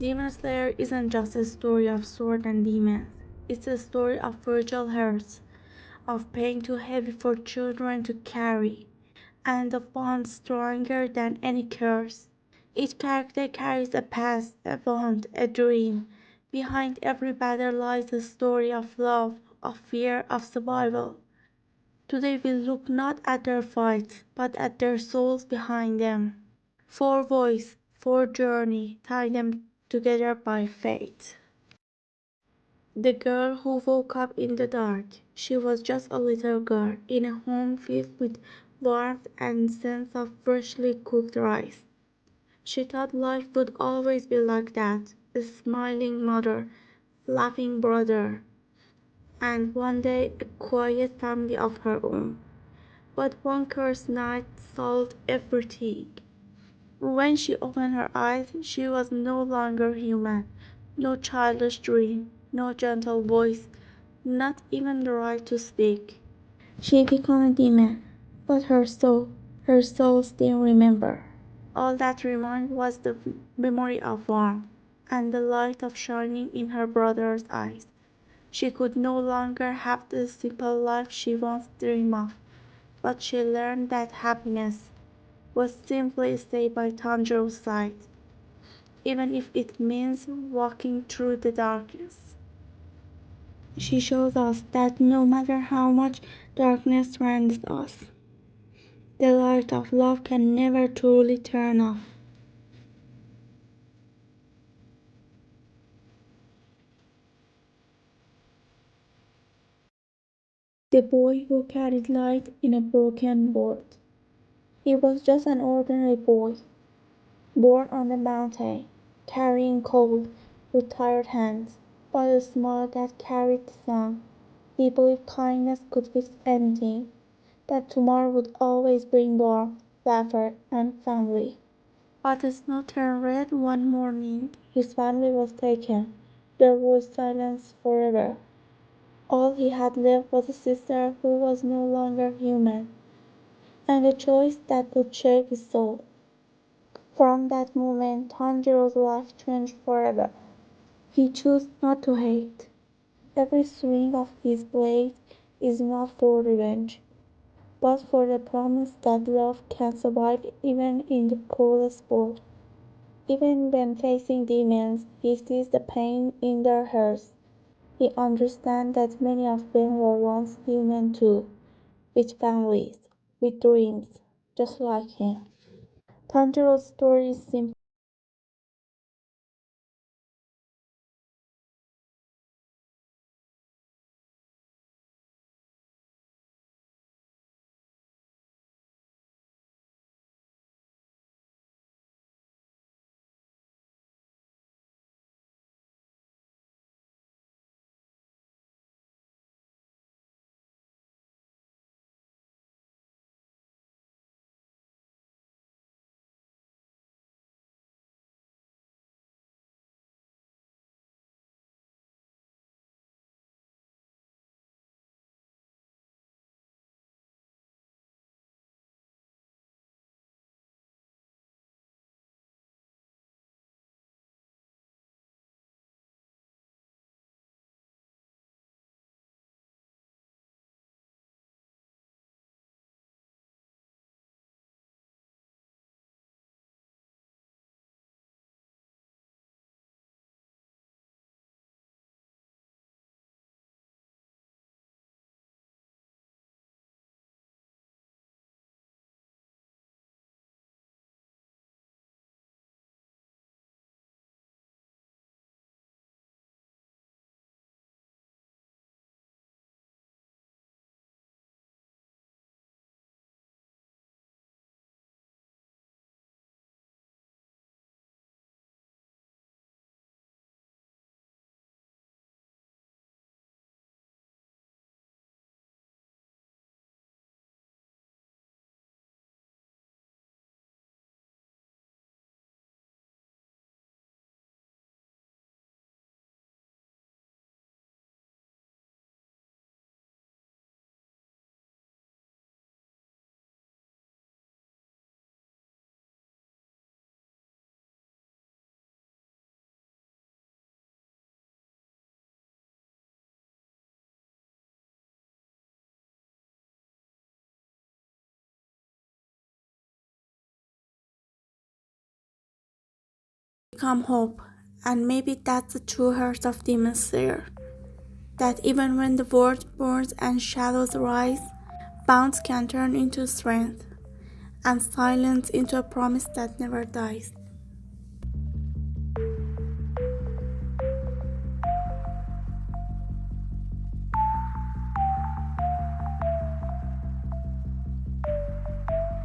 Demon Slayer isn't just a story of sword and demons. It's a story of fragile hearts, of pain too heavy for children to carry, and of bonds stronger than any curse. Each character carries a past, a bond, a dream. Behind every battle lies a story of love, of fear, of survival. Today we look not at their fights, but at their souls behind them. Four voices, four journey, tie them together by fate. The girl who woke up in the dark. She was just a little girl in a home filled with warmth and sense of freshly cooked rice. She thought life would always be like that, a smiling mother, laughing brother, and one day a quiet family of her own. But one cursed night solved everything. When she opened her eyes, she was no longer human. No childish dream, no gentle voice, not even the right to speak. She became a demon, but her soul still remembered. All that remained was the memory of warmth and the light of shining in her brother's eyes. She could no longer have the simple life she once dreamed of, but she learned that happiness was simply stay by Tanjiro's side, even if it means walking through the darkness. She shows us that no matter how much darkness surrounds us, the light of love can never truly turn off. The boy who carried light in a broken world. He was just an ordinary boy, born on the mountain, carrying coal with tired hands, but a smile that carried the sun. He believed kindness could fix anything, that tomorrow would always bring warmth, laughter, and family. But the snow turned red one morning. His family was taken. There was silence forever. All he had left was a sister who was no longer human, and a choice that would shake his soul. From that moment, Tanjiro's life changed forever. He chose not to hate. Every swing of his blade is not for revenge, but for the promise that love can survive even in the cruelest world. Even when facing demons, he sees the pain in their hearts. He understands that many of them were once human too, with families, with dreams, just like him. Tanjiro's story is simple. become hope, and maybe that's the true heart of Demon Slayer. That even when the world burns and shadows rise, bonds can turn into strength, and silence into a promise that never dies.